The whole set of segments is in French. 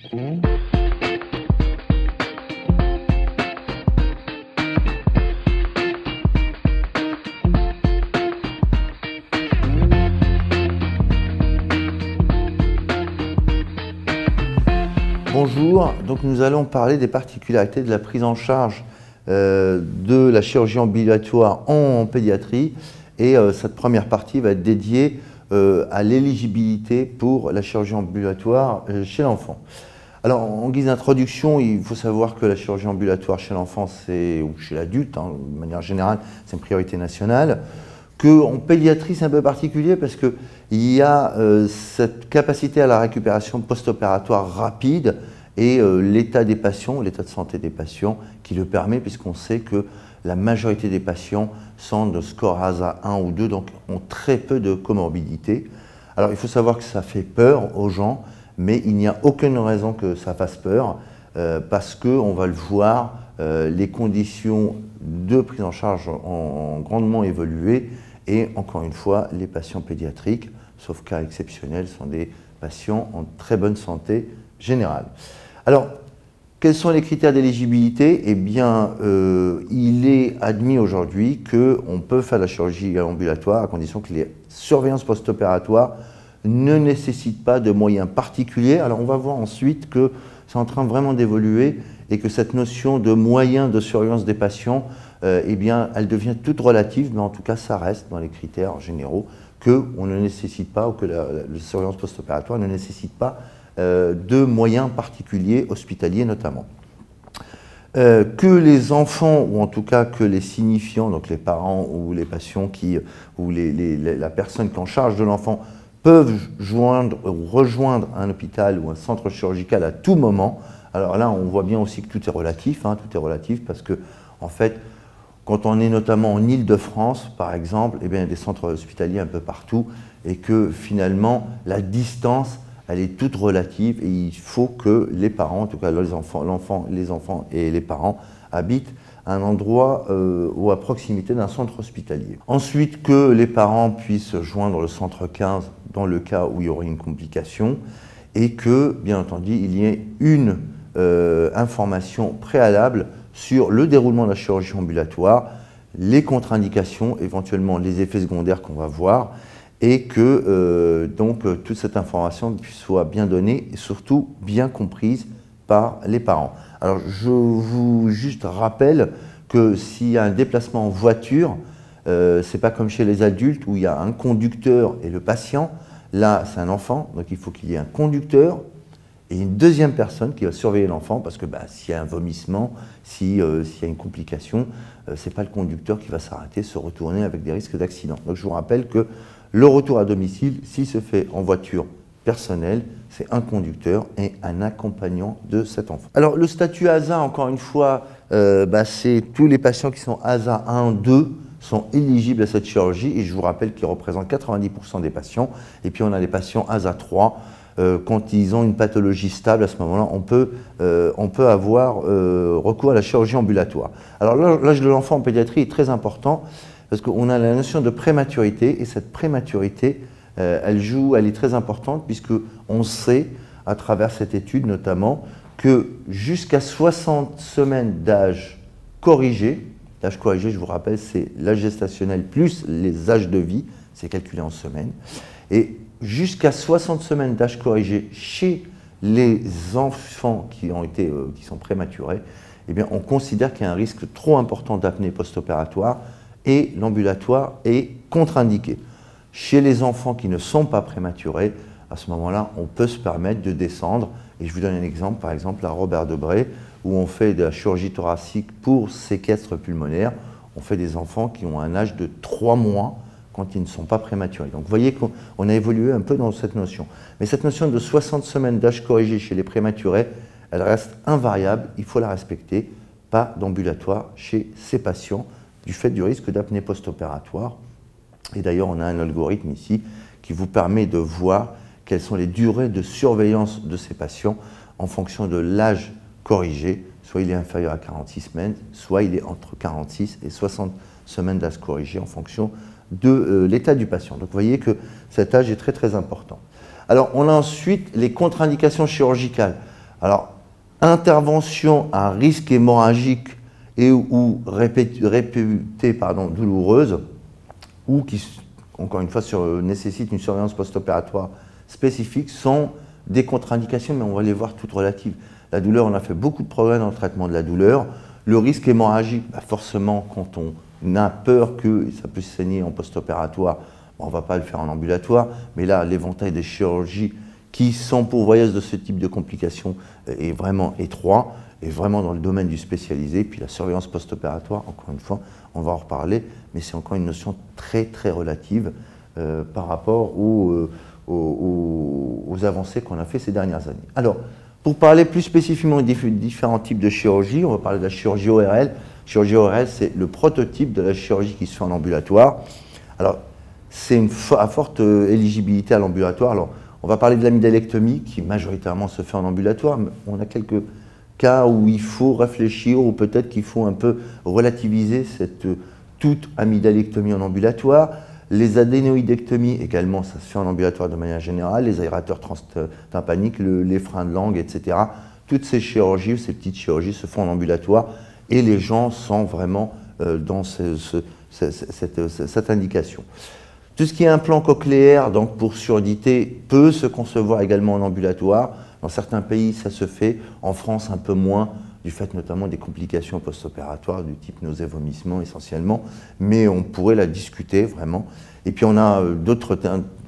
Bonjour, donc nous allons parler des particularités de la prise en charge de la chirurgie ambulatoire en pédiatrie, et cette première partie va être dédiée à l'éligibilité pour la chirurgie ambulatoire chez l'enfant. Alors en guise d'introduction, il faut savoir que la chirurgie ambulatoire chez l'enfant ou chez l'adulte, de manière générale, c'est une priorité nationale. Qu'en pédiatrie, c'est un peu particulier parce qu'il y a cette capacité à la récupération post-opératoire rapide et l'état des patients, l'état de santé des patients qui le permet, puisqu'on sait que la majorité des patients sont de score ASA 1 ou 2, donc ont très peu de comorbidité. Alors il faut savoir que ça fait peur aux gens, mais il n'y a aucune raison que ça fasse peur parce qu'on va le voir, les conditions de prise en charge ont grandement évolué. Et encore une fois, les patients pédiatriques, sauf cas exceptionnels, sont des patients en très bonne santé générale. Alors, quels sont les critères d'éligibilité? Eh bien, il est admis aujourd'hui qu'on peut faire la chirurgie ambulatoire à condition que les surveillances post-opératoires ne nécessitent pas de moyens particuliers. Alors, on va voir ensuite que c'est en train vraiment d'évoluer et que cette notion de moyens de surveillance des patients, eh bien, elle devient toute relative, mais en tout cas, ça reste dans les critères généraux qu'on ne nécessite pas, ou que la surveillance post-opératoire ne nécessite pas de moyens particuliers, hospitaliers notamment. Que les enfants, ou en tout cas que les signifiants, donc les parents ou les patients ou la personne qui est en charge de l'enfant, peuvent rejoindre un hôpital ou un centre chirurgical à tout moment. Alors là, on voit bien aussi que tout est relatif, tout est relatif parce que, en fait, quand on est notamment en Île-de-France, par exemple, eh bien, il y a des centres hospitaliers un peu partout et que finalement, la distance, elle est toute relative et il faut que les parents, en tout cas les enfants et les parents, habitent à un endroit ou à proximité d'un centre hospitalier. Ensuite, que les parents puissent joindre le centre 15 dans le cas où il y aurait une complication et que, bien entendu, il y ait une information préalable sur le déroulement de la chirurgie ambulatoire, les contre-indications, éventuellement les effets secondaires qu'on va voir, et que donc toute cette information soit bien donnée et surtout bien comprise par les parents. Alors je vous juste rappelle que s'il y a un déplacement en voiture, c'est pas comme chez les adultes où il y a un conducteur et le patient. Là, c'est un enfant, donc il faut qu'il y ait un conducteur et une deuxième personne qui va surveiller l'enfant parce que s'il y a un vomissement, s'il y a une complication, c'est pas le conducteur qui va s'arrêter, se retourner avec des risques d'accident. Donc je vous rappelle que le retour à domicile, s'il se fait en voiture personnelle, c'est un conducteur et un accompagnant de cet enfant. Alors le statut ASA, encore une fois, c'est tous les patients qui sont ASA 1, 2 sont éligibles à cette chirurgie et je vous rappelle qu'ils représentent 90% des patients. Et puis on a les patients ASA 3, quand ils ont une pathologie stable, à ce moment-là, on peut avoir recours à la chirurgie ambulatoire. Alors l'âge de l'enfant en pédiatrie est très important parce qu'on a la notion de prématurité et cette prématurité, elle est très importante puisqu'on sait, à travers cette étude notamment, que jusqu'à 60 semaines d'âge corrigé, l'âge corrigé, je vous rappelle, c'est l'âge gestationnel plus les âges de vie, c'est calculé en semaines, et jusqu'à 60 semaines d'âge corrigé chez les enfants qui sont prématurés, eh bien, on considère qu'il y a un risque trop important d'apnée post-opératoire et l'ambulatoire est contre-indiqué. Chez les enfants qui ne sont pas prématurés, à ce moment-là, on peut se permettre de descendre. Et je vous donne un exemple, par exemple à Robert Debré, où on fait de la chirurgie thoracique pour séquestre pulmonaire. On fait des enfants qui ont un âge de 3 mois quand ils ne sont pas prématurés. Donc vous voyez qu'on a évolué un peu dans cette notion. Mais cette notion de 60 semaines d'âge corrigé chez les prématurés, elle reste invariable, il faut la respecter, pas d'ambulatoire chez ces patients du fait du risque d'apnée post-opératoire. Et d'ailleurs, on a un algorithme ici qui vous permet de voir quelles sont les durées de surveillance de ces patients en fonction de l'âge corrigé. Soit il est inférieur à 46 semaines, soit il est entre 46 et 60 semaines d'âge corrigé en fonction de l'état du patient. Donc vous voyez que cet âge est très très important. Alors on a ensuite les contre-indications chirurgicales. Alors, intervention à risque hémorragique et ou réputée douloureuse, ou qui, encore une fois, nécessite une surveillance post-opératoire spécifique, sont des contre-indications, mais on va les voir toutes relatives. La douleur, on a fait beaucoup de progrès dans le traitement de la douleur. Le risque hémorragique, forcément, quand on a peur que ça puisse saigner en post-opératoire, on ne va pas le faire en ambulatoire, mais là, l'éventail des chirurgies qui sont pourvoyeuses de ce type de complications est vraiment étroit, et vraiment dans le domaine du spécialisé. Puis la surveillance post-opératoire, encore une fois, on va en reparler, mais c'est encore une notion très très relative par rapport aux avancées qu'on a fait ces dernières années. Alors, pour parler plus spécifiquement des différents types de chirurgie, on va parler de la chirurgie ORL. La chirurgie ORL, c'est le prototype de la chirurgie qui se fait en ambulatoire. Alors, c'est à forte éligibilité à l'ambulatoire. Alors, on va parler de l'amygdalectomie, qui majoritairement se fait en ambulatoire, mais on a quelques cas où il faut réfléchir, ou peut-être qu'il faut un peu relativiser cette toute amygdalectomie en ambulatoire. Les adénoïdectomies également, ça se fait en ambulatoire de manière générale, les aérateurs transtympaniques, les freins de langue, etc. Toutes ces chirurgies, ces petites chirurgies se font en ambulatoire et les gens sont vraiment dans cette indication. Tout ce qui est implant cochléaire, donc pour surdité, peut se concevoir également en ambulatoire. Dans certains pays, ça se fait. En France, un peu moins, du fait notamment des complications post-opératoires du type nausées-vomissements essentiellement, mais on pourrait la discuter vraiment. Et puis on a d'autres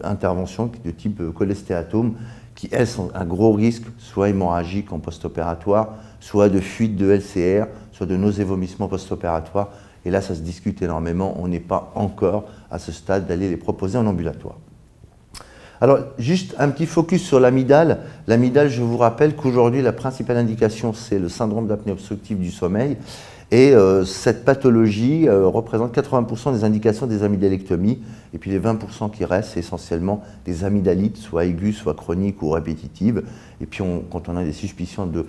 interventions de type cholestéatome qui, elles, sont un gros risque, soit hémorragique en post-opératoire, soit de fuite de LCR, soit de nausées-vomissements post-opératoires. Et là, ça se discute énormément. On n'est pas encore à ce stade d'aller les proposer en ambulatoire. Alors, juste un petit focus sur l'amygdale. L'amygdale, je vous rappelle qu'aujourd'hui, la principale indication, c'est le syndrome d'apnée obstructive du sommeil. Et cette pathologie représente 80% des indications des amygdalectomies. Et puis les 20% qui restent, c'est essentiellement des amygdalites, soit aiguës, soit chroniques ou répétitives. Et puis quand on a des suspicions de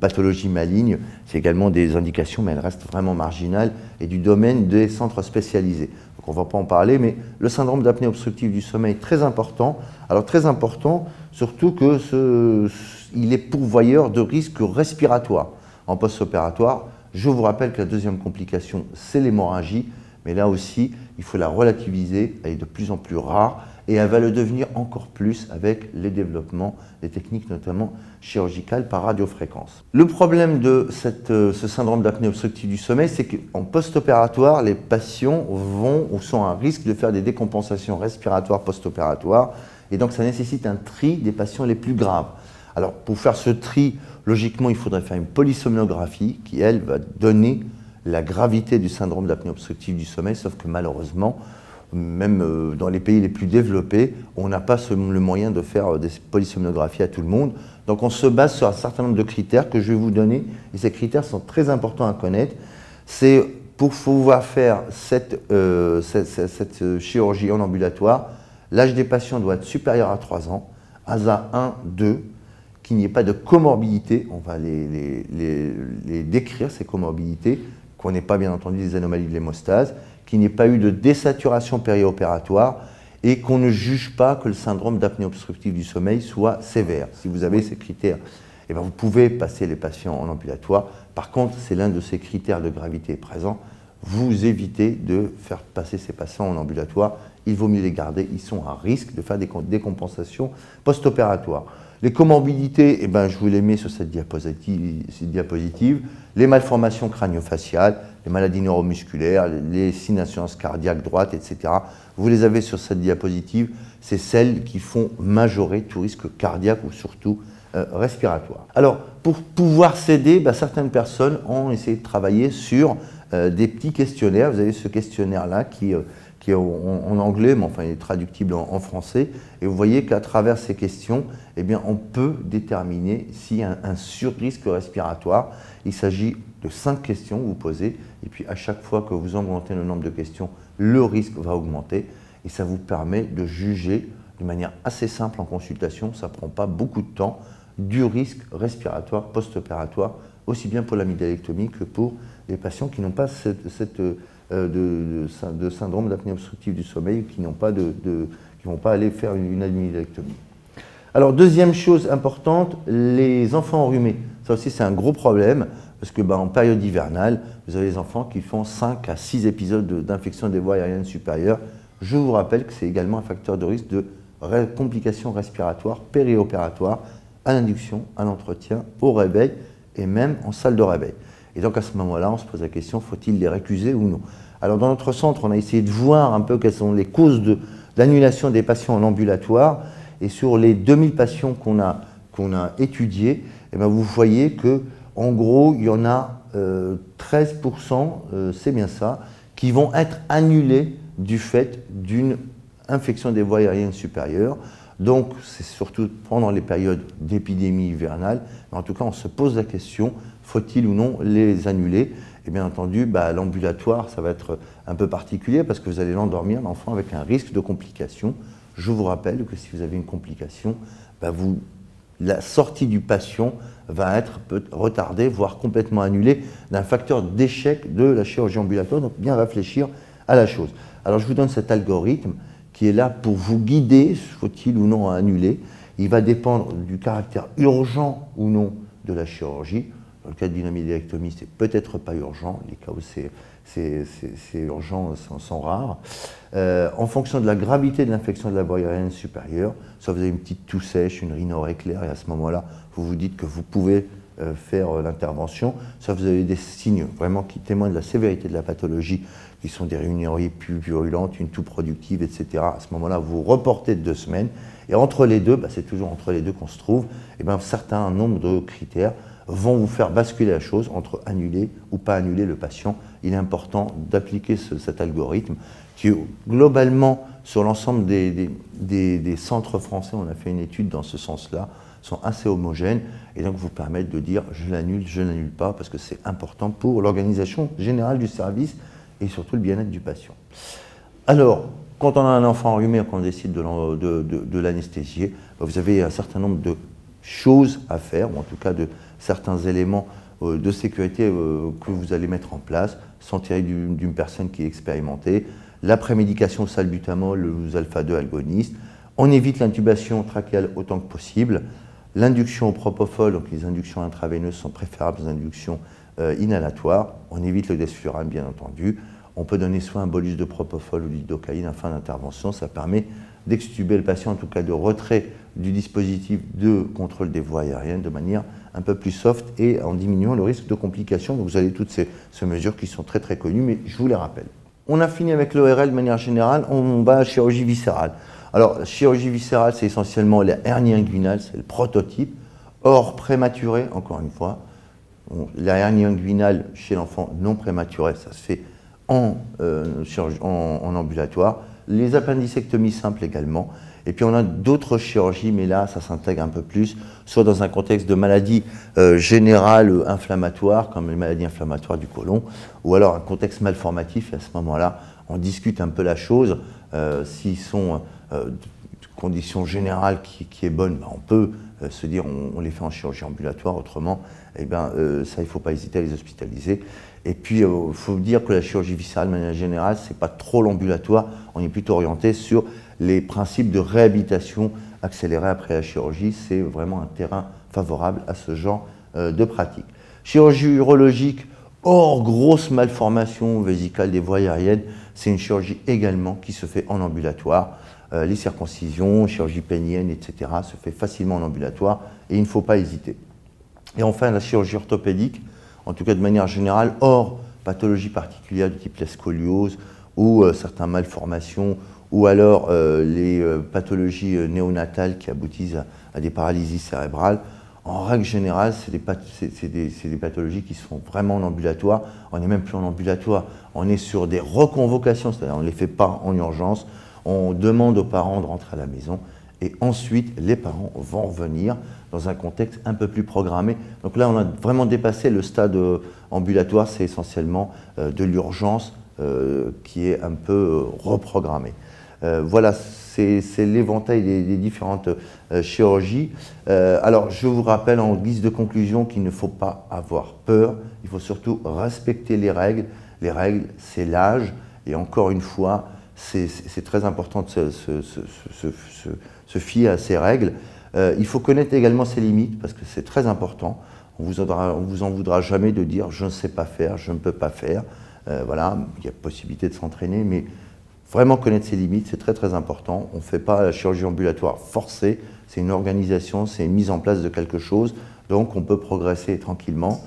pathologie maligne, c'est également des indications, mais elles restent vraiment marginales, et du domaine des centres spécialisés. Donc on ne va pas en parler, mais le syndrome d'apnée obstructive du sommeil est très important. Alors très important, surtout qu'il est pourvoyeur de risques respiratoires en post-opératoire. Je vous rappelle que la deuxième complication, c'est l'hémorragie, mais là aussi, il faut la relativiser, elle est de plus en plus rare, et elle va le devenir encore plus avec les développements des techniques notamment chirurgicales par radiofréquence. Le problème de ce syndrome d'apnée obstructive du sommeil, c'est qu'en post-opératoire, les patients vont ou sont à risque de faire des décompensations respiratoires post-opératoires, et donc ça nécessite un tri des patients les plus graves. Alors pour faire ce tri, logiquement, il faudrait faire une polysomnographie qui, elle, va donner la gravité du syndrome d'apnée obstructive du sommeil, sauf que malheureusement, même dans les pays les plus développés, on n'a pas le moyen de faire des polysomnographies à tout le monde. Donc on se base sur un certain nombre de critères que je vais vous donner, et ces critères sont très importants à connaître. C'est pour pouvoir faire cette chirurgie en ambulatoire, l'âge des patients doit être supérieur à 3 ans, ASA 1, 2, qu'il n'y ait pas de comorbidité, on va les décrire, ces comorbidités, qu'on n'ait pas bien entendu des anomalies de l'hémostase, qu'il n'y ait pas eu de désaturation périopératoire et qu'on ne juge pas que le syndrome d'apnée obstructive du sommeil soit sévère. Si vous avez ces critères, eh bien vous pouvez passer les patients en ambulatoire. Par contre, c'est l'un de ces critères de gravité présent, vous évitez de faire passer ces patients en ambulatoire, il vaut mieux les garder, ils sont à risque de faire des décompensations post-opératoires. Les comorbidités, eh ben, je vous les mets sur cette diapositive. Les malformations crânio-faciales, les maladies neuromusculaires, les signes d'insuffisance cardiaque droite, etc. Vous les avez sur cette diapositive. C'est celles qui font majorer tout risque cardiaque ou surtout respiratoire. Alors, pour pouvoir s'aider, certaines personnes ont essayé de travailler sur des petits questionnaires. Vous avez ce questionnaire-là qui est en anglais, mais enfin il est traductible en français. Et vous voyez qu'à travers ces questions, eh bien, on peut déterminer s'il y a un surrisque respiratoire. Il s'agit de 5 questions que vous posez, et puis à chaque fois que vous augmentez le nombre de questions, le risque va augmenter, et ça vous permet de juger de manière assez simple en consultation, ça ne prend pas beaucoup de temps, du risque respiratoire post-opératoire, aussi bien pour l'amygdalectomie que pour les patients qui n'ont pas de syndrome d'apnée obstructive du sommeil, qui ne vont pas aller faire une amygdalectomie. Alors, deuxième chose importante, les enfants enrhumés. Ça aussi, c'est un gros problème, parce que en période hivernale, vous avez des enfants qui font 5 à 6 épisodes d'infection des voies aériennes supérieures. Je vous rappelle que c'est également un facteur de risque de complications respiratoires périopératoires à l'induction, à l'entretien, au réveil et même en salle de réveil. Et donc à ce moment-là, on se pose la question, faut-il les récuser ou non? Alors dans notre centre, on a essayé de voir un peu quelles sont les causes d'annulation des patients en ambulatoire. Et sur les 2000 patients qu'on a étudiés, eh bien, vous voyez qu'en gros, il y en a 13%, c'est bien ça, qui vont être annulés du fait d'une infection des voies aériennes supérieures. Donc, c'est surtout pendant les périodes d'épidémie hivernale. Mais en tout cas, on se pose la question, faut-il ou non les annuler? Et bien entendu, l'ambulatoire, ça va être un peu particulier parce que vous allez l'endormir, l'enfant, avec un risque de complication. Je vous rappelle que si vous avez une complication, la sortie du patient va être retardée, voire complètement annulée, d'un facteur d'échec de la chirurgie ambulatoire. Donc, bien réfléchir à la chose. Alors, je vous donne cet algorithme qui est là pour vous guider, faut-il ou non annuler. Il va dépendre du caractère urgent ou non de la chirurgie. Dans le cas de dynamidélectomie, c'est peut-être pas urgent. Les cas où c'est urgent sont rares. En fonction de la gravité de l'infection de la voie aérienne supérieure, soit vous avez une petite toux sèche, une rhinorrhée claire, et à ce moment-là, vous vous dites que vous pouvez faire l'intervention, soit vous avez des signes vraiment qui témoignent de la sévérité de la pathologie, qui sont des rhinorrhées plus virulentes, une toux productive, etc. À ce moment-là, vous reportez de 2 semaines. Et entre les deux, c'est toujours entre les deux qu'on se trouve, et un certain nombre de critères vont vous faire basculer la chose entre annuler ou pas annuler le patient. Il est important d'appliquer cet algorithme qui, globalement, sur l'ensemble des centres français, on a fait une étude dans ce sens-là, sont assez homogènes et donc vous permettent de dire je l'annule pas, parce que c'est important pour l'organisation générale du service et surtout le bien-être du patient. Alors, quand on a un enfant enrhumé et qu'on décide de l'anesthésier, vous avez un certain nombre de choses à faire, ou en tout cas de certains éléments de sécurité que vous allez mettre en place, sans tirer d'une personne qui est expérimentée. La prémédication salbutamol ou alpha-2 agonistes. On évite l'intubation trachéale autant que possible. L'induction au propofol, donc les inductions intraveineuses sont préférables aux inductions inhalatoires. On évite le desflurane, bien entendu. On peut donner soit un bolus de propofol ou de lidocaïne en fin d'intervention. Ça permet d'extuber le patient, en tout cas de retrait du dispositif de contrôle des voies aériennes de manière un peu plus soft et en diminuant le risque de complications. Donc vous avez toutes ces mesures qui sont très très connues, mais je vous les rappelle. On a fini avec l'ORL de manière générale, on va à la chirurgie viscérale. Alors, la chirurgie viscérale, c'est essentiellement la hernie inguinale, c'est le prototype. Or, prématuré, encore une fois, la hernie inguinale chez l'enfant non prématuré, ça se fait en ambulatoire. Les appendicectomies simples également. Et puis on a d'autres chirurgies, mais là, ça s'intègre un peu plus, soit dans un contexte de maladie générale inflammatoire, comme les maladies inflammatoires du côlon, ou alors un contexte malformatif, et à ce moment-là, on discute un peu la chose. S'ils sont de conditions générales qui est bonne, on peut se dire on les fait en chirurgie ambulatoire, autrement, ça, il ne faut pas hésiter à les hospitaliser. Et puis, il faut dire que la chirurgie viscérale, de manière générale, ce n'est pas trop l'ambulatoire, on est plutôt orienté sur les principes de réhabilitation accélérée après la chirurgie. C'est vraiment un terrain favorable à ce genre de pratique. Chirurgie urologique, hors grosse malformation vésicale des voies aériennes, c'est une chirurgie également qui se fait en ambulatoire. Les circoncisions, chirurgie pénienne, etc. se fait facilement en ambulatoire et il ne faut pas hésiter. Et enfin, la chirurgie orthopédique, en tout cas de manière générale, hors pathologie particulière du type la scoliose ou certaines malformations, ou alors les pathologies néonatales qui aboutissent à des paralysies cérébrales. En règle générale, c'est des pathologies qui sont vraiment en ambulatoire. On n'est même plus en ambulatoire, on est sur des reconvocations, c'est-à-dire on ne les fait pas en urgence, on demande aux parents de rentrer à la maison et ensuite les parents vont revenir dans un contexte un peu plus programmé. Donc là, on a vraiment dépassé le stade ambulatoire, c'est essentiellement de l'urgence qui est un peu reprogrammée. Voilà, c'est l'éventail des différentes chirurgies. Alors, je vous rappelle en guise de conclusion qu'il ne faut pas avoir peur, il faut surtout respecter les règles. Les règles, c'est l'âge, et encore une fois, c'est très important de se fier à ces règles. Il faut connaître également ses limites parce que c'est très important. On vous en voudra jamais de dire je ne sais pas faire, je ne peux pas faire. Voilà, il y a possibilité de s'entraîner, mais vraiment connaître ses limites, c'est très très important. On ne fait pas la chirurgie ambulatoire forcée, c'est une organisation, c'est une mise en place de quelque chose, donc on peut progresser tranquillement.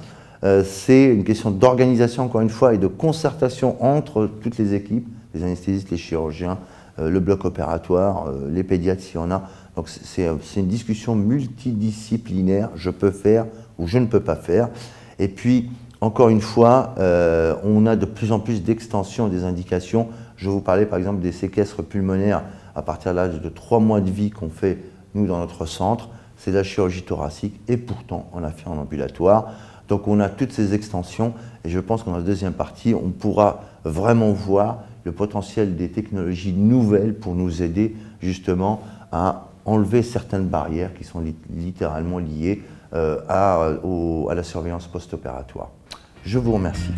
C'est une question d'organisation, encore une fois, et de concertation entre toutes les équipes, les anesthésistes, les chirurgiens, le bloc opératoire, les pédiatres s'il y en a. Donc c'est une discussion multidisciplinaire, je peux faire ou je ne peux pas faire. Et puis, encore une fois, on a de plus en plus d'extensions des indications. Je vous parlais par exemple des séquestres pulmonaires à partir de l'âge de 3 mois de vie qu'on fait, nous, dans notre centre. C'est de la chirurgie thoracique et pourtant, on l'a fait en ambulatoire. Donc on a toutes ces extensions et je pense que dans la deuxième partie, on pourra vraiment voir le potentiel des technologies nouvelles pour nous aider justement à enlever certaines barrières qui sont littéralement liées à la surveillance post-opératoire. Je vous remercie.